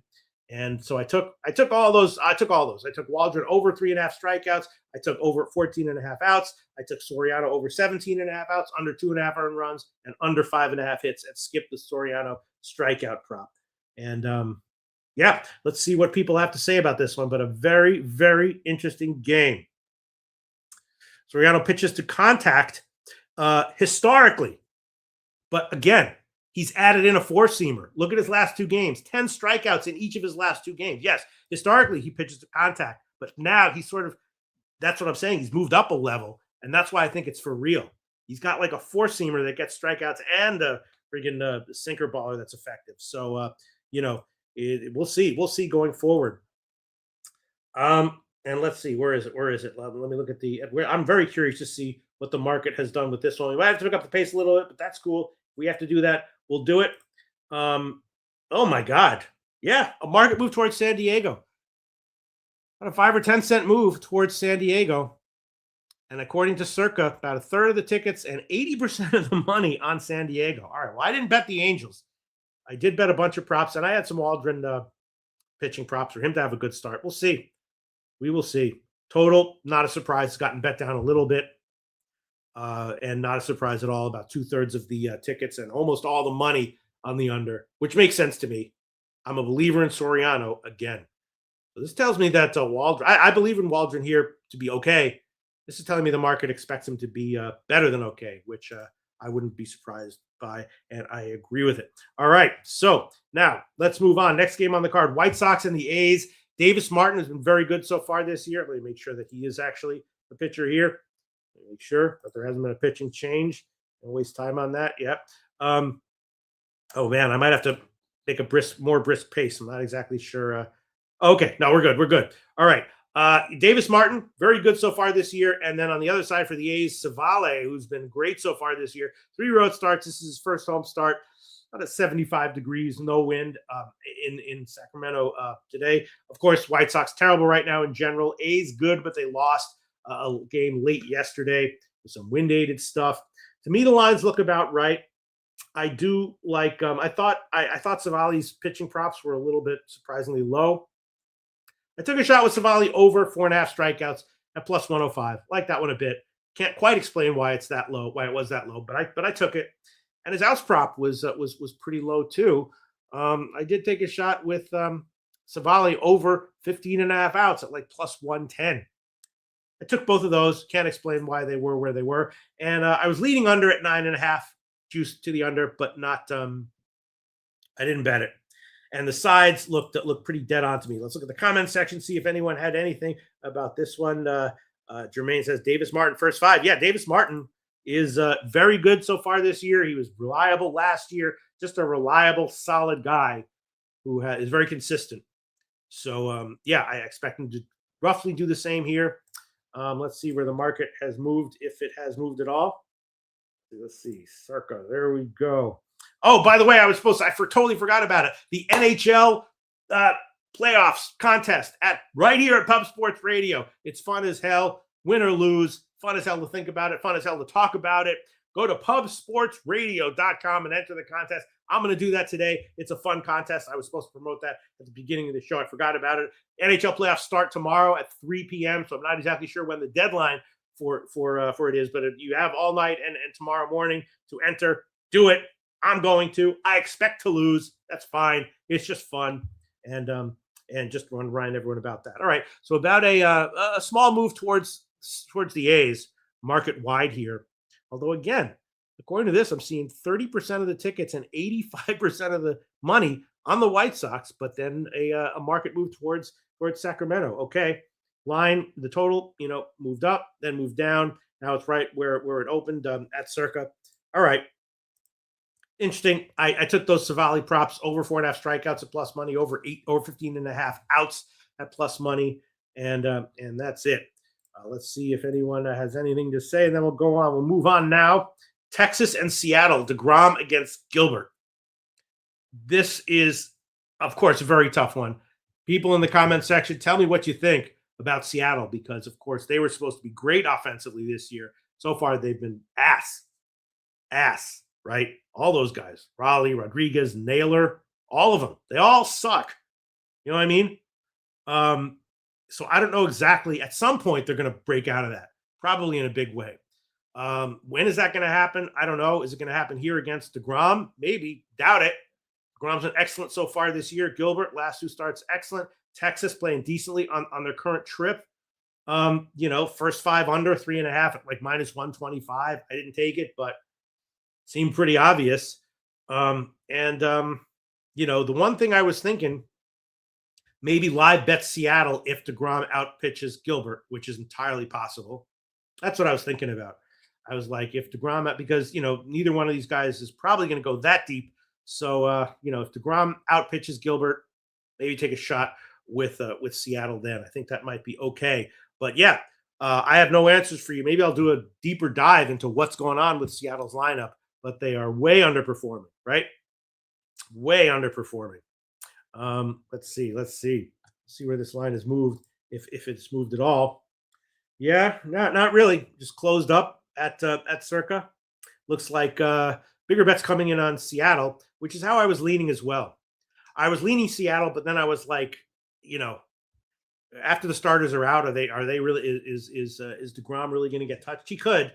[SPEAKER 1] And so I took all those. I took Waldron over 3.5 strikeouts. I took over 14.5 outs. I took Soriano over 17.5 outs, under 2.5 earned runs, and under 5.5 hits, and skipped the Soriano strikeout prop. And yeah, let's see what people have to say about this one. But a very, very interesting game. Soriano pitches to contact historically. But again, he's added in a four-seamer. Look at his last two games. 10 strikeouts in each of his last two games. Yes, historically, he pitches to contact. But now he's that's what I'm saying. He's moved up a level. And that's why I think it's for real. He's got like a four-seamer that gets strikeouts and a friggin' sinker baller that's effective. So, we'll see. We'll see going forward. And let's see, where is it? Let me look at I'm very curious to see what the market has done with this one. We might have to pick up the pace a little bit, but that's cool. If we have to do that, we'll do it. Oh my God. Yeah, a market move towards San Diego. About a 5 or 10 cent move towards San Diego. And according to Circa, about a third of the tickets and 80% of the money on San Diego. All right, well, I didn't bet the Angels. I did bet a bunch of props, and I had some Waldron pitching props for him to have a good start. We'll see. We will see. Total, not a surprise. It's gotten bet down a little bit. And not a surprise at all. About 2/3 of the tickets and almost all the money on the under, which makes sense to me. I'm a believer in Soriano again. So this tells me that Waldron, I believe in Waldron here to be okay. This is telling me the market expects him to be better than okay, which I wouldn't be surprised by, and I agree with it. All right, so now let's move on. Next game on the card, White Sox and the A's. Davis Martin has been very good so far this year. Let me make sure that he is actually the pitcher here. Make sure that there hasn't been a pitching change. Don't waste time on that. Yep. Oh man, I might have to make a more brisk pace. I'm not exactly sure. Okay, no, we're good. We're good. All right. Davis Martin, very good so far this year. And then on the other side for the A's, Savale, who's been great so far this year. 3 road starts. This is his first home start. About at 75 degrees, no wind in Sacramento today. Of course, White Sox terrible right now in general. A's good, but they lost a game late yesterday with some wind-aided stuff. To me, the lines look about right. I do like. I thought Savali's pitching props were a little bit surprisingly low. I took a shot with Savali over 4.5 strikeouts at plus 105. Like that one a bit. Can't quite explain why it's that low, why it was that low, but I took it. And his outs prop was pretty low too. I did take a shot with Savali over 15.5 outs at like plus 110. I took both of those. Can't explain why they were where they were. And I was leading under at 9.5, juice to the under, but not. I didn't bet it. And the sides looked pretty dead on to me. Let's look at the comment section, see if anyone had anything about this one. Jermaine says Davis Martin first 5. Yeah, Davis Martin is very good so far this year. He was reliable last year. Just a reliable, solid guy who is very consistent. So, yeah, I expect him to roughly do the same here. Let's see where the market has moved, if it has moved at all. Let's see. Circa. There we go. Oh, by the way, I totally forgot about it. The NHL playoffs contest right here at Pub Sports Radio. It's fun as hell, win or lose. Fun as hell to think about it. Fun as hell to talk about it. Go to pubsportsradio.com and enter the contest. I'm going to do that today. It's a fun contest. I was supposed to promote that at the beginning of the show. I forgot about it. NHL playoffs start tomorrow at 3 p.m., so I'm not exactly sure when the deadline for it is, but you have all night and tomorrow morning to enter. Do it. I'm going to. I expect to lose. That's fine. It's just fun, and just want to remind everyone about that. All right. So about a small move towards the A's market wide here. Although again, according to this, I'm seeing 30% of the tickets and 85% of the money on the White Sox, but then a market move towards Sacramento. Okay. Line, the total, moved up, then moved down. Now it's right where it opened at Circa. All right. Interesting. I took those Savali props over 4.5 strikeouts at plus money, over 15.5 outs at plus money, and that's it. Let's see if anyone has anything to say, and then we'll go on. We'll move on now Texas and Seattle, DeGrom against Gilbert. This is, of course, a very tough one. People in the comment section, tell me what you think about Seattle, because, of course, they were supposed to be great offensively this year. So far, they've been ass, right? All those guys, Raleigh, Rodriguez, Naylor, all of them. They all suck. You know what I mean? So I don't know exactly. At some point, they're going to break out of that, probably in a big way. When is that going to happen? I don't know. Is it going to happen here against DeGrom? Maybe. Doubt it. DeGrom's been excellent so far this year. Gilbert, last two starts, excellent. Texas playing decently on their current trip. First 5 under, 3.5 at like minus 125. I didn't take it, but seemed pretty obvious. The one thing I was thinking, maybe live bet Seattle if DeGrom outpitches Gilbert, which is entirely possible. That's what I was thinking about. I was like, if DeGrom, because, neither one of these guys is probably going to go that deep. So, if DeGrom outpitches Gilbert, maybe take a shot with Seattle then. I think that might be okay. But, yeah, I have no answers for you. Maybe I'll do a deeper dive into what's going on with Seattle's lineup, but they are way underperforming, right? Way underperforming. Let's see where this line has moved, if it's moved at all. Yeah, not really. Just closed up at circa. Looks like bigger bets coming in on Seattle, which is how I was leaning as well. I was leaning Seattle, but then I was like, after the starters are out, are they really is DeGrom really going to get touched? He could,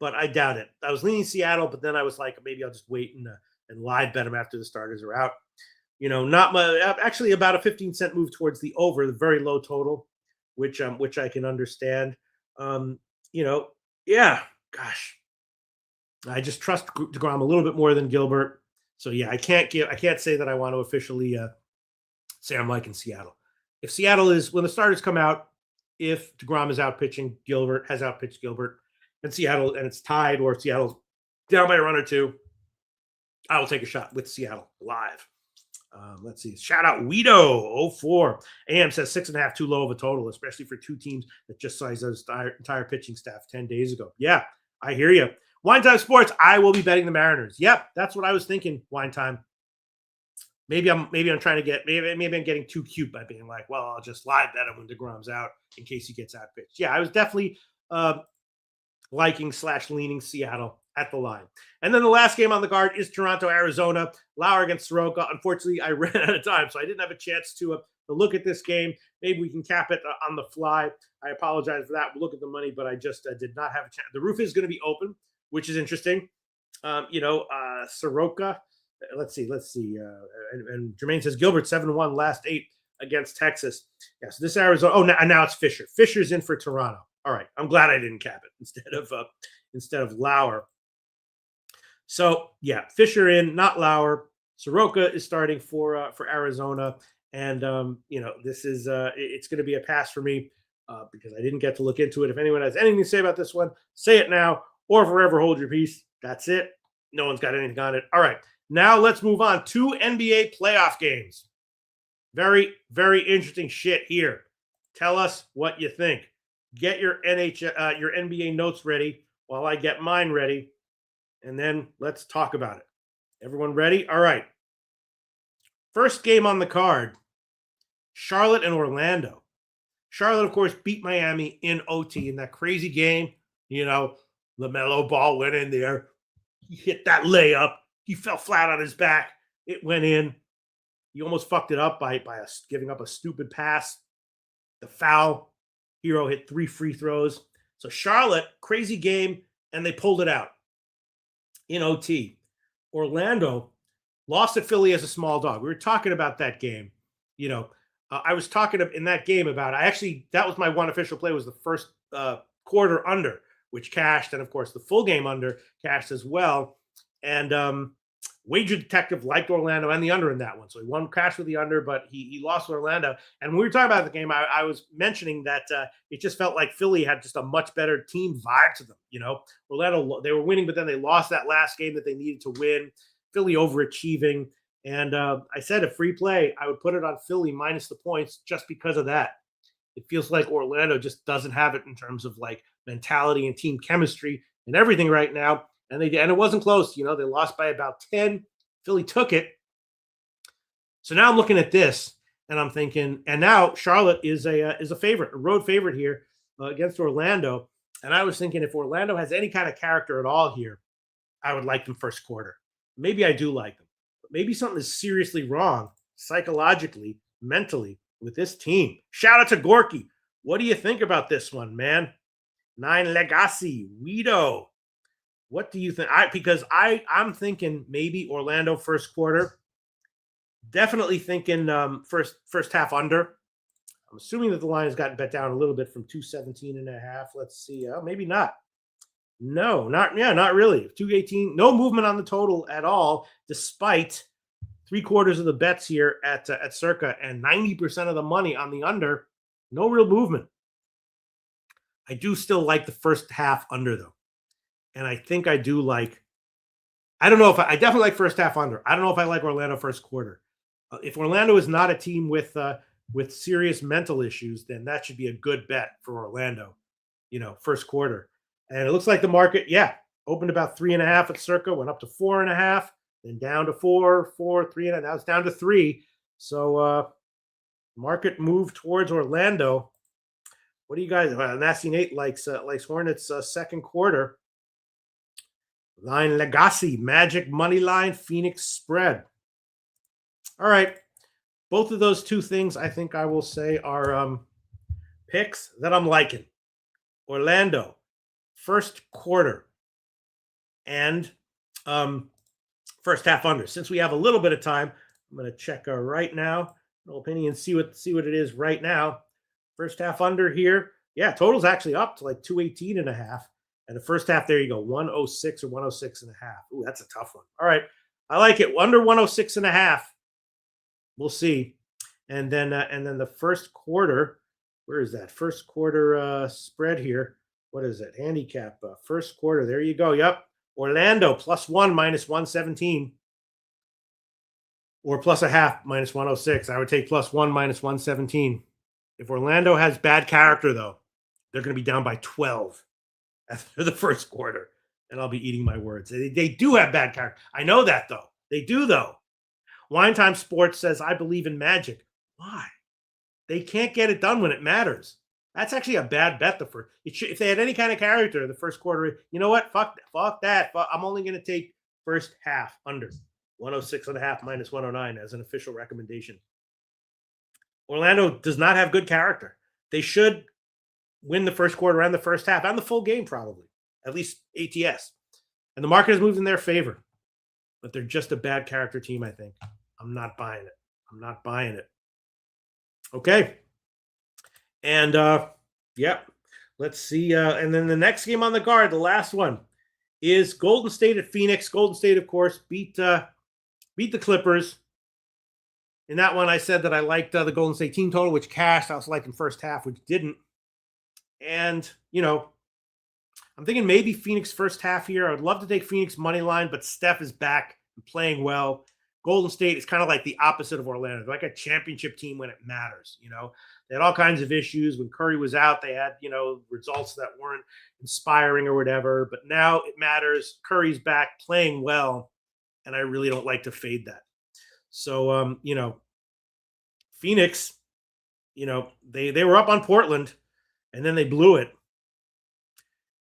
[SPEAKER 1] but I doubt it. I was leaning Seattle, but then I was like, maybe I'll just wait and live bet him after the starters are out. Not much, actually about a 15-cent move towards the over, the very low total, which I can understand. Yeah, gosh, I just trust DeGrom a little bit more than Gilbert. So yeah, I can't say that I want to officially say I'm liking Seattle. If Seattle is, when the starters come out, if DeGrom is outpitching Gilbert, has outpitched Gilbert, and Seattle, and it's tied, or Seattle's down by a run or two, I will take a shot with Seattle live. Let's see. Shout out Weedo04. AM says 6.5 too low of a total, especially for two teams that just sized those entire pitching staff 10 days ago. Yeah, I hear you. Wine Time Sports, I will be betting the Mariners. Yep, that's what I was thinking, Wine Time. Maybe I'm trying to get, maybe I'm getting too cute by being like, well, I'll just live bet him when DeGrom's out in case he gets outpitched. Yeah, I was definitely liking/leaning Seattle at the line. And then the last game on the card is Toronto, Arizona. Lauer against Soroka. Unfortunately, I ran out of time, so I didn't have a chance to look at this game. Maybe we can cap it on the fly. I apologize for that. We'll look at the money, but I just did not have a chance. The roof is going to be open, which is interesting. Soroka. Let's see. And Jermaine says Gilbert 7-1 last 8 against Texas. Yeah, so this Arizona. Oh, now it's Fisher. Fisher's in for Toronto. All right. I'm glad I didn't cap it instead of Lauer. So yeah, Fisher in, not Lauer. Soroka is starting for Arizona, and this is it's going to be a pass for me because I didn't get to look into it. If anyone has anything to say about this one, say it now, or forever hold your peace. That's it. No one's got anything on it. All right, now let's move on to NBA playoff games. Very, very interesting shit here. Tell us what you think. Get your your NBA notes ready while I get mine ready. And then let's talk about it. Everyone ready? All right. First game on the card, Charlotte and Orlando. Charlotte, of course, beat Miami in OT in that crazy game. LaMelo Ball went in there. He hit that layup. He fell flat on his back. It went in. He almost fucked it up by giving up a stupid pass. The foul. Hero hit 3 free throws. So Charlotte, crazy game, and they pulled it out in OT. Orlando lost at Philly as a small dog. We were talking about that game. I was talking in that game about, that was my one official play, was the first quarter under, which cashed. And of course the full game under cashed as well. And Wager Detective liked Orlando and the under in that one. So he won cash with the under, but he lost with Orlando. And when we were talking about the game, I was mentioning that it just felt like Philly had just a much better team vibe to them. Orlando, they were winning, but then they lost that last game that they needed to win. Philly overachieving. And I said a free play, I would put it on Philly minus the points just because of that. It feels like Orlando just doesn't have it in terms of like mentality and team chemistry and everything right now. And they did, and it wasn't close. They lost by about 10. Philly took it. So now I'm looking at this and I'm thinking, and now Charlotte is a favorite, a road favorite here against Orlando. And I was thinking if Orlando has any kind of character at all here, I would like them first quarter. Maybe I do like them, but maybe something is seriously wrong psychologically, mentally with this team. Shout out to Gorky. What do you think about this one, man? 9 Legacy, Weedo. What do you think? Because I'm thinking maybe Orlando first quarter. Definitely thinking first half under. I'm assuming that the line has gotten bet down a little bit from 217.5. Let's see. Maybe not. No, not really. 218. No movement on the total at all, despite 3/4 of the bets here at Circa and 90% of the money on the under. No real movement. I do still like the first half under though, and I think I do like. I don't know if I definitely like first half under. I don't know if I like Orlando first quarter. If Orlando is not a team with serious mental issues, then that should be a good bet for Orlando. First quarter, and it looks like the market, opened about 3.5 at Circa, went up to 4.5, then down to 4, 3.5. Now it's down to 3. So market moved towards Orlando. What do you guys? Nasty Nate likes Hornets second quarter. Line Legacy, Magic money line, Phoenix spread. All right. Both of those two things I think I will say are picks that I'm liking. Orlando, first quarter, and first half under. Since we have a little bit of time, I'm going to check right now. No opinion, see what it is right now. First half under here. Yeah, total's actually up to like 218.5. And the first half, there you go, 106 or 106.5. Ooh, that's a tough one. All right. I like it. Under 106.5. We'll see. And then the first quarter, where is that? First quarter spread here. What is it? Handicap. First quarter. There you go. Yep. Orlando +1 -117. Or +0.5 -106. I would take +1 -117. If Orlando has bad character, though, they're going to be down by 12 after the first quarter. And I'll be eating my words. They do have bad character. I know that, though. They do, though. Wine Time Sports says, I believe in magic. Why? They can't get it done when it matters. That's actually a bad bet. If they had any kind of character the first quarter, you know what? Fuck that. I'm only going to take first half under 106.5 -109 as an official recommendation. Orlando does not have good character. They should win the first quarter and the first half and the full game, probably, at least ATS. And the market has moved in their favor, but they're just a bad character team, I think. I'm not buying it. Okay. And let's see. And then the next game on the card, the last one, is Golden State at Phoenix. Golden State, of course, beat the Clippers. In that one, I said that I liked the Golden State team total, which cashed. I also liked in first half, which didn't. And, I'm thinking maybe Phoenix first half here. I would love to take Phoenix money line, but Steph is back and playing well. Golden State is kind of like the opposite of Orlando. They're like a championship team when it matters. They had all kinds of issues. When Curry was out, they had, results that weren't inspiring or whatever. But now it matters. Curry's back playing well, and I really don't like to fade that. So, Phoenix, they were up on Portland, and then they blew it.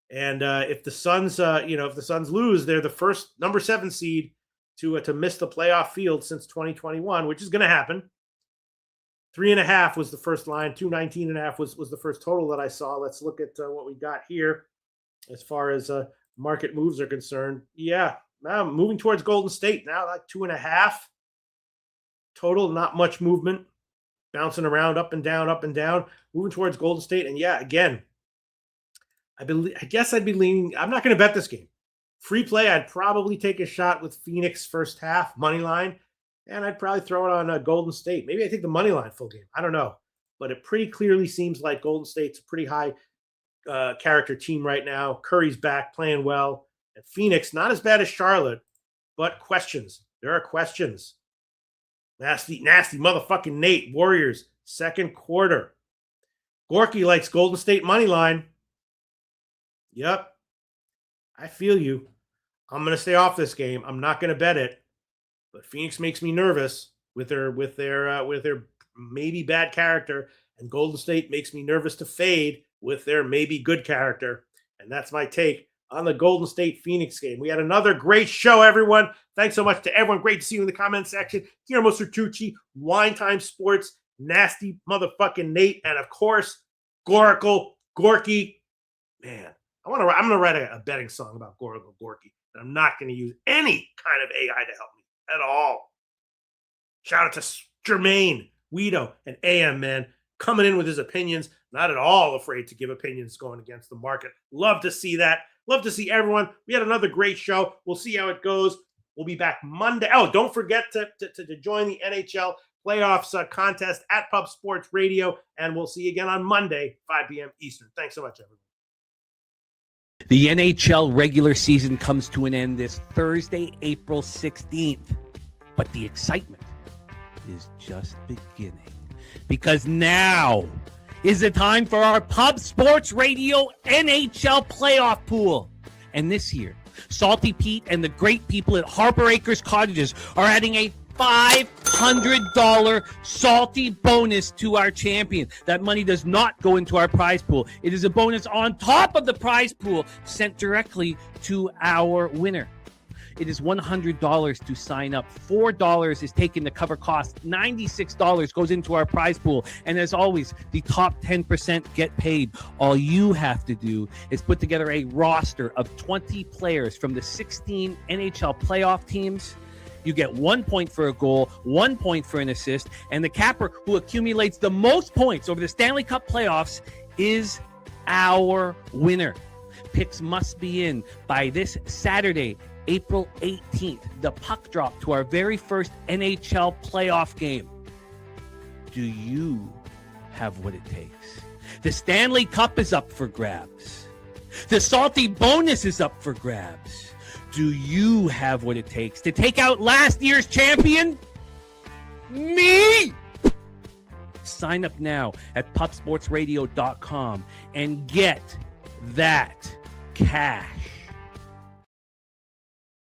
[SPEAKER 1] And if the Suns, lose, they're the first number 7 seed to miss the playoff field since 2021, which is going to happen. 3.5 was the first line. 219.5 was the first total that I saw. Let's look at what we got here as far as market moves are concerned. Yeah, now moving towards Golden State now, like 2.5 total. Not much movement, bouncing around up and down, moving towards Golden State. And yeah, again, I guess I'd be leaning. I'm not going to bet this game. Free play, I'd probably take a shot with Phoenix first half money line, and I'd probably throw it on Golden State. Maybe I take the money line full game. I don't know, but it pretty clearly seems like Golden State's a pretty high character team right now. Curry's back, playing well, and Phoenix not as bad as Charlotte, but questions. There are questions. Nasty motherfucking Nate. Warriors second quarter. Gorky likes Golden State money line. Yep. I feel you. I'm going to stay off this game. I'm not going to bet it. But Phoenix makes me nervous with their maybe bad character, and Golden State makes me nervous to fade with their maybe good character. And that's my take on the Golden State Phoenix game. We had another great show, everyone. Thanks so much to everyone. Great to see you in the comment section. Guillermo Certucci, Wine Time Sports, Nasty Motherfucking Nate, and of course, Gorky. Man, I'm gonna write a betting song about Gorky. And I'm not going to use any kind of AI to help me at all. Shout out to Jermaine, Guido, and AM, man, coming in with his opinions. Not at all afraid to give opinions going against the market. Love to see that. Love to see everyone. We had another great show. We'll see how it goes. We'll be back Monday. Oh, don't forget to join the NHL playoffs contest at Pub Sports Radio. And we'll see you again on Monday, 5 p.m. Eastern. Thanks so much, everyone.
[SPEAKER 3] The NHL regular season comes to an end this Thursday, April 16th. But the excitement is just beginning. Because now is the time for our Pub Sports Radio NHL playoff pool. And this year, Salty Pete and the great people at Harper Acres Cottages are adding a $500 salty bonus to our champion. That money does not go into our prize pool. It is a bonus on top of the prize pool sent directly to our winner. It is $100 to sign up. $4 is taken to cover costs. $96 goes into our prize pool. And as always, the top 10% get paid. All you have to do is put together a roster of 20 players from the 16 NHL playoff teams. You get 1 point for a goal, 1 point for an assist, and the capper who accumulates the most points over the Stanley Cup playoffs is our winner. Picks must be in by this Saturday, April 18th. The puck drop to our very first NHL playoff game. Do you have what it takes? The Stanley Cup is up for grabs. The salty bonus is up for grabs. Do you have what it takes to take out last year's champion? Me! Sign up now at pupsportsradio.com and get that cash.